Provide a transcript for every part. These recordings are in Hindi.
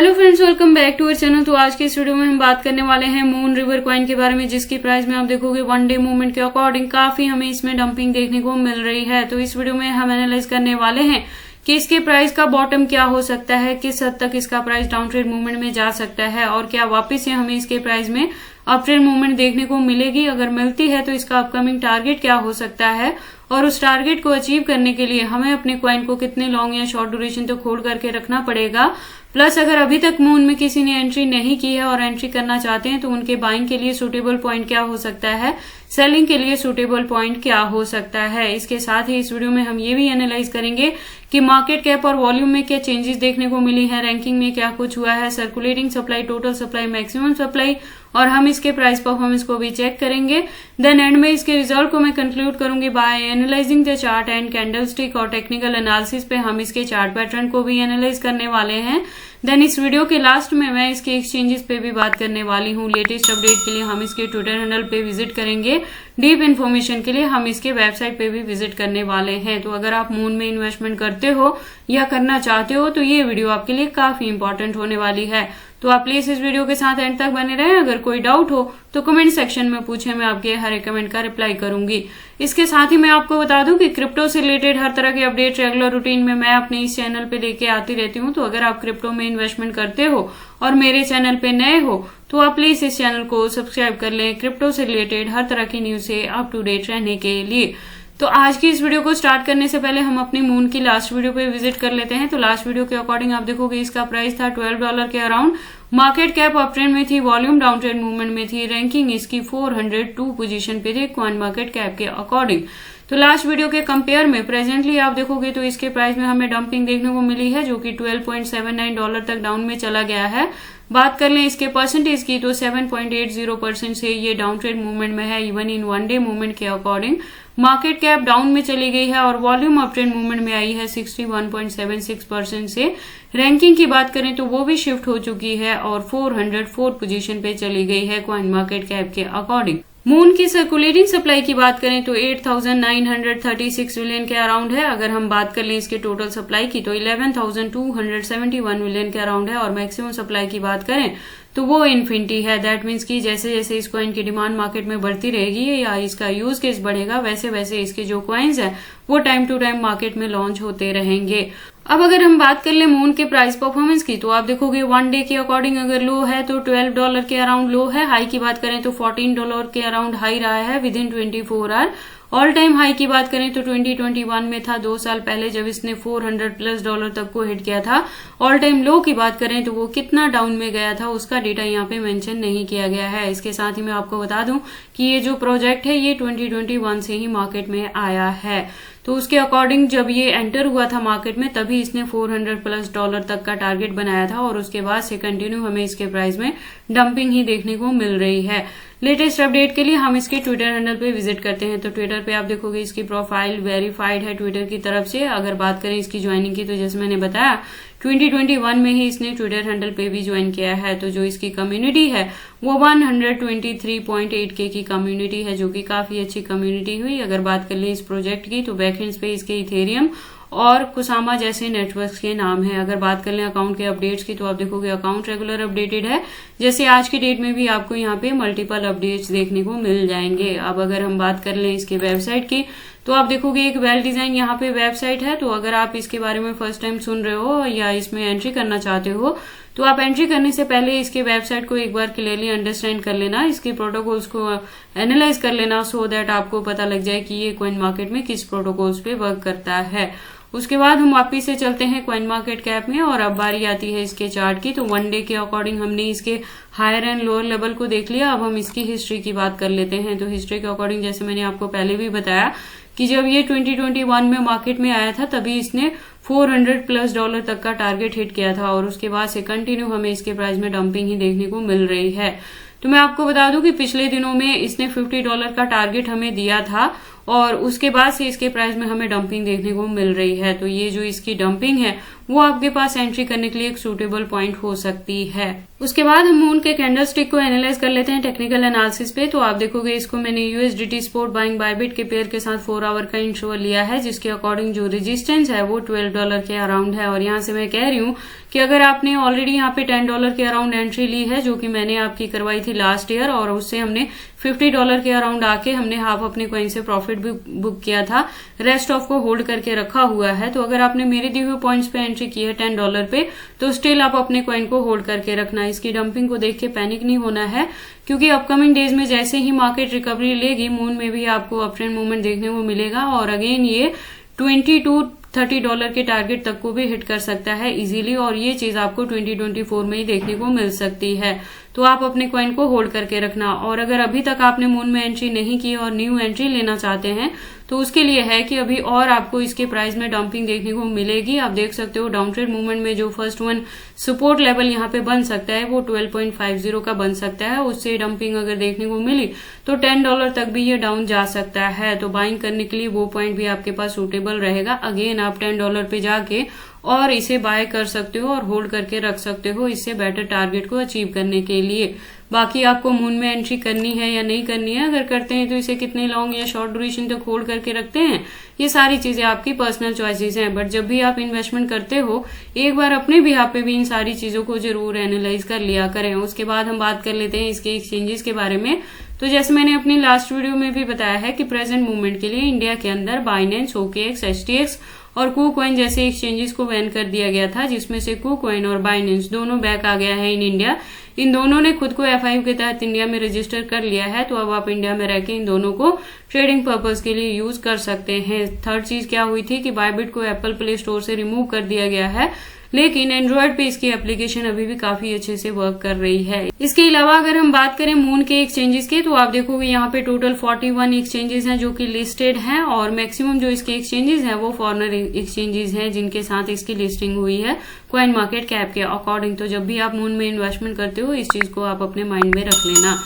Hello friends, welcome back to our channel. तो आज के इस वीडियो में हम बात करने वाले हैं मून रिवर कॉइन के बारे में, जिसकी प्राइस में आप देखोगे वन डे मूवमेंट के अकॉर्डिंग काफी हमें इसमें डंपिंग देखने को मिल रही है। तो इस वीडियो में हम एनालाइज करने वाले हैं कि इसके प्राइस का बॉटम क्या हो सकता है, किस हद तक इसका प्राइस डाउन ट्रेड मूवमेंट में जा सकता है और क्या वापस से हमें इसके प्राइस में अप ट्रेड मूवमेंट देखने को मिलेगी। अगर मिलती है तो इसका अपकमिंग टारगेट क्या हो सकता है और उस टारगेट को अचीव करने के लिए हमें अपने कॉइन को कितने लॉन्ग या शॉर्ट ड्यूरेशन तक होल्ड करके रखना पड़ेगा। प्लस अगर अभी तक मून में किसी ने एंट्री नहीं की है और एंट्री करना चाहते हैं तो उनके बाइंग के लिए सुटेबल पॉइंट क्या हो सकता है, सेलिंग के लिए सुटेबल पॉइंट क्या हो सकता है। इसके साथ ही इस वीडियो में हम ये भी एनालाइज करेंगे कि मार्केट कैप और वॉल्यूम में क्या चेंजेस देखने को मिली है, रैंकिंग में क्या कुछ हुआ है, circulating supply, total supply, maximum supply, और हम इसके प्राइस परफॉर्मेंस को भी चेक करेंगे। देन एंड में इसके रिजल्ट को मैं कंक्लूड करूंगी by analysing the chart and candlestick, और टेक्निकल एनालिसिस पे हम इसके चार्ट पैटर्न को भी एनालाइज करने वाले हैं। देन इस वीडियो के लास्ट में मैं इसके एक्सचेंजेस पे भी बात करने वाली हूँ। लेटेस्ट अपडेट के लिए हम इसके ट्विटर हैंडल पे विजिट करेंगे। डीप इन्फॉर्मेशन के लिए हम इसके वेबसाइट पे भी विजिट करने वाले हैं। तो अगर आप मून में इन्वेस्टमेंट करते हो या करना चाहते हो तो ये वीडियो आपके लिए काफी इंपॉर्टेंट होने वाली है। तो आप प्लीज इस वीडियो के साथ एंड तक बने रहें। अगर कोई डाउट हो तो कमेंट सेक्शन में पूछें, मैं आपके हर एक कमेंट का रिप्लाई करूंगी। इसके साथ ही मैं आपको बता दूं कि क्रिप्टो से रिलेटेड हर तरह के अपडेट रेगुलर रूटीन में मैं अपने इस चैनल पे लेके आती रहती हूं। तो अगर आप क्रिप्टो में इन्वेस्टमेंट करते हो और मेरे चैनल पे नए हो तो आप प्लीज इस चैनल को सब्सक्राइब कर लें क्रिप्टो से रिलेटेड हर तरह की न्यूज से अप टू डेट रहने के लिए। तो आज की इस वीडियो को स्टार्ट करने से पहले हम अपनी मून की लास्ट वीडियो पे विजिट कर लेते हैं। तो लास्ट वीडियो के अकॉर्डिंग आप देखोगे इसका प्राइस था $12 के around, market cap up trend में थी, वॉल्यूम डाउन ट्रेंड मूवमेंट में थी, रैंकिंग इसकी 402 पोजीशन पे थे कॉइन मार्केट कैप के अकॉर्डिंग। तो लास्ट वीडियो के कंपेयर में प्रेजेंटली आप देखोगे तो इसके प्राइस में हमें डंपिंग देखने को मिली है, जो कि $12.79 तक डाउन में चला गया है। बात कर लें इसके परसेंटेज की तो 7.80% से ये डाउन ट्रेड मूवमेंट में है, even in one day movement के अकॉर्डिंग। मार्केट कैप डाउन में चली गई है और वॉल्यूम अप ट्रेंड मूवमेंट में आई है 61.76% से। रैंकिंग की बात करें तो वो भी शिफ्ट हो चुकी है और 404 पोजीशन पे चली गई है कॉइन मार्केट कैप के अकॉर्डिंग। मून की सर्कुलेटिंग सप्लाई की बात करें तो 8,936 मिलियन के अराउंड है। अगर हम बात कर लें इसके टोटल सप्लाई की तो 11,271 मिलियन के अराउंड है, और मैक्सिमम सप्लाई की बात करें तो वो इन्फिनिटी है। दैट मीन्स कि जैसे जैसे इस कॉइन की डिमांड मार्केट में बढ़ती रहेगी या इसका यूज केस बढ़ेगा, वैसे वैसे इसके जो कॉइन्स हैं वो टाइम टू टाइम मार्केट में लॉन्च होते रहेंगे। अब अगर हम बात कर ले मून के प्राइस परफॉर्मेंस की तो आप देखोगे वन डे के अकॉर्डिंग अगर लो है तो $12 के अराउंड लो है। हाई की बात करें तो $14 के अराउंड हाई रहा है within 24 hour. All time high की बात करें तो 2021 में था, 2 साल पहले, जब इसने $400+ तक को हिट किया था। ऑल टाइम लो की बात करें तो वो कितना डाउन में गया था उसका डेटा यहाँ पे मेंशन नहीं किया गया है। इसके साथ ही मैं आपको बता दूं कि ये जो प्रोजेक्ट है ये 2021 से ही मार्केट में आया है। तो उसके अकॉर्डिंग जब ये एंटर हुआ था मार्केट में तभी इसने $400+ तक का टारगेट बनाया था और उसके बाद से कंटिन्यू हमें इसके प्राइस में डंपिंग ही देखने को मिल रही है। लेटेस्ट अपडेट के लिए हम इसके ट्विटर हैंडल पे विजिट करते हैं। तो ट्विटर पे आप देखोगे इसकी प्रोफाइल वेरीफाइड है ट्विटर की तरफ से। अगर बात करें इसकी ज्वाइनिंग की तो जैसे मैंने बताया 2021 में ही इसने ट्विटर हैंडल पे भी ज्वाइन किया है। तो जो इसकी कम्युनिटी है वो 123.8K की कम्युनिटी है, जो कि काफी अच्छी कम्युनिटी हुई। अगर बात कर लें इस प्रोजेक्ट की तो बैकएंड पे इसके इथेरियम और कुसामा जैसे नेटवर्क्स के नाम है। अगर बात कर लें अकाउंट के अपडेट्स की तो आप देखोगे अकाउंट रेगुलर अपडेटेड है, जैसे आज की डेट में भी आपको यहाँ पे मल्टीपल अपडेट्स देखने को मिल जाएंगे। अब अगर हम बात कर लें इसके वेबसाइट की तो आप देखोगे एक वेल डिजाइन यहाँ पे वेबसाइट है। तो अगर आप इसके बारे में फर्स्ट टाइम सुन रहे हो या इसमें एंट्री करना चाहते हो तो आप एंट्री करने से पहले इसके वेबसाइट को एक बार क्लियरली अंडरस्टैंड कर लेना, इसके प्रोटोकॉल्स को एनालाइज कर लेना, सो दैट आपको पता लग जाए कि ये कॉइन मार्केट में किस प्रोटोकॉल्स पे वर्क करता है। उसके बाद हम वापिस से चलते हैं कॉइन मार्केट कैप में और अब बारी आती है इसके चार्ट की। तो वन डे के अकॉर्डिंग हमने इसके हायर एंड लोअर लेवल को देख लिया। अब हम इसकी हिस्ट्री की बात कर लेते हैं। तो हिस्ट्री के अकॉर्डिंग जैसे मैंने आपको पहले भी बताया कि जब ये 2021 में मार्केट में आया था तभी इसने $400+ तक का टारगेट हिट किया था और उसके बाद से कंटिन्यू हमें इसके प्राइस में डंपिंग ही देखने को मिल रही है। तो मैं आपको बता दूं कि पिछले दिनों में इसने $50 का टारगेट हमें दिया था और उसके बाद से इसके प्राइस में हमें डंपिंग देखने को मिल रही है। तो ये जो इसकी डंपिंग है वो आपके पास एंट्री करने के लिए एक सूटेबल पॉइंट हो सकती है। उसके बाद हम मून के कैंडलस्टिक को एनालाइज कर लेते हैं टेक्निकल एनालिसिस पे। तो आप देखोगे इसको मैंने यूएसडीटी स्पॉट बाइंग बायबिट के पेयर के साथ 4 आवर का इंटरवल लिया है, जिसके अकॉर्डिंग जो रेजिस्टेंस है वो $12 के अराउंड है। और यहाँ से मैं कह रही हूँ कि अगर आपने ऑलरेडी यहाँ पे $10 के अराउंड एंट्री ली है, जो कि मैंने आपकी करवाई थी लास्ट ईयर, और उससे हमने $50 के अराउंड आके हमने हाफ अपने कॉइन से प्रॉफिट भी बुक किया था, रेस्ट ऑफ को होल्ड करके रखा हुआ है। तो अगर आपने मेरे दिए हुए पॉइंट्स पे एंट्री की है $10 पे, तो स्टिल आप अपने कॉइन को होल्ड करके रखना। इसकी डंपिंग को देख के पैनिक नहीं होना है, क्योंकि अपकमिंग डेज में जैसे ही मार्केट रिकवरी लेगी, मून में भी आपको अप ट्रेंड मूवमेंट देखने को मिलेगा। और अगेन ये $20 to $30 के टारगेट तक को भी हिट कर सकता है इजीली, और ये चीज आपको 2024 में ही देखने को मिल सकती है। तो आप अपने कॉइन को होल्ड करके रखना। और अगर अभी तक आपने मून में एंट्री नहीं की और न्यू एंट्री लेना चाहते हैं, तो उसके लिए है कि अभी और आपको इसके प्राइस में डंपिंग देखने को मिलेगी। आप देख सकते हो डाउन ट्रेड मूवमेंट में जो फर्स्ट वन सपोर्ट लेवल यहाँ पे बन सकता है वो 12.50 का बन सकता है। उससे डंपिंग अगर देखने को मिली तो $10 तक भी ये डाउन जा सकता है। तो बाइंग करने के लिए वो पॉइंट भी आपके पास सूटेबल रहेगा। अगेन आप $10 पे जाके और इसे बाय कर सकते हो और होल्ड करके रख सकते हो, इससे बेटर टारगेट को अचीव करने के लिए। बाकी आपको मून में एंट्री करनी है या नहीं करनी है, अगर करते हैं तो इसे कितने लॉन्ग या शॉर्ट ड्यूरेशन तक होल्ड करके रखते हैं, ये सारी चीजें आपकी पर्सनल चॉइसेस हैं। बट जब भी आप इन्वेस्टमेंट करते हो, एक बार अपने बिहाफ पे भी इन सारी चीजों को जरूर एनालाइज कर लिया करें। उसके बाद हम बात कर लेते हैं इसके एक्सचेंजेस के बारे में। तो जैसे मैंने अपनी लास्ट वीडियो में भी बताया है कि प्रेजेंट मूवमेंट के लिए इंडिया के अंदर बाइनेंस, OKX, HTX और KuCoin जैसे एक्सचेंजेस को बैन कर दिया गया था, जिसमें से KuCoin और बाइनेंस दोनों बैक आ गया है इन इंडिया। इन दोनों ने खुद को FIU के तहत इंडिया में रजिस्टर कर लिया है। तो अब आप इंडिया में रहकर इन दोनों को ट्रेडिंग पर्पस के लिए यूज कर सकते हैं। थर्ड चीज क्या हुई थी कि बायबिट को एप्पल प्ले स्टोर से रिमूव कर दिया गया है, लेकिन एंड्रॉयड पे इसकी एप्लीकेशन अभी भी काफी अच्छे से वर्क कर रही है। इसके अलावा अगर हम बात करें मून के एक्सचेंजेस की, तो आप देखोगे यहाँ पे टोटल 41 एक्सचेंजेस हैं जो कि लिस्टेड हैं, और मैक्सिमम जो इसके एक्सचेंजेस हैं वो फॉरेनर एक्सचेंजेस हैं जिनके साथ इसकी लिस्टिंग हुई है कॉइन मार्केट कैप के अकॉर्डिंग। तो जब भी आप मून में इन्वेस्टमेंट करते हो, इस चीज को आप अपने माइंड में रख लेना।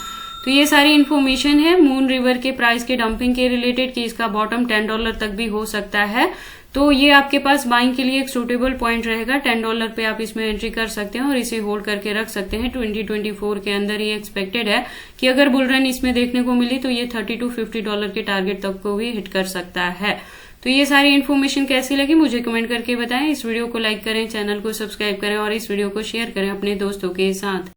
तो ये सारी इन्फॉर्मेशन है मून रिवर के प्राइस के डंपिंग के रिलेटेड कि इसका बॉटम $10 तक भी हो सकता है। तो ये आपके पास बाइंग के लिए एक सूटेबल पॉइंट रहेगा। $10 पे आप इसमें एंट्री कर सकते हैं और इसे होल्ड करके रख सकते हैं। 2024 के अंदर ये एक्सपेक्टेड है कि अगर बुल रन इसमें देखने को मिली तो ये $30 to $50 के टारगेट तक को भी हिट कर सकता है। तो ये सारी इन्फॉर्मेशन कैसी लगी मुझे कमेंट करके बताएं। इस वीडियो को लाइक करें, चैनल को सब्सक्राइब करें और इस वीडियो को शेयर करें अपने दोस्तों के साथ।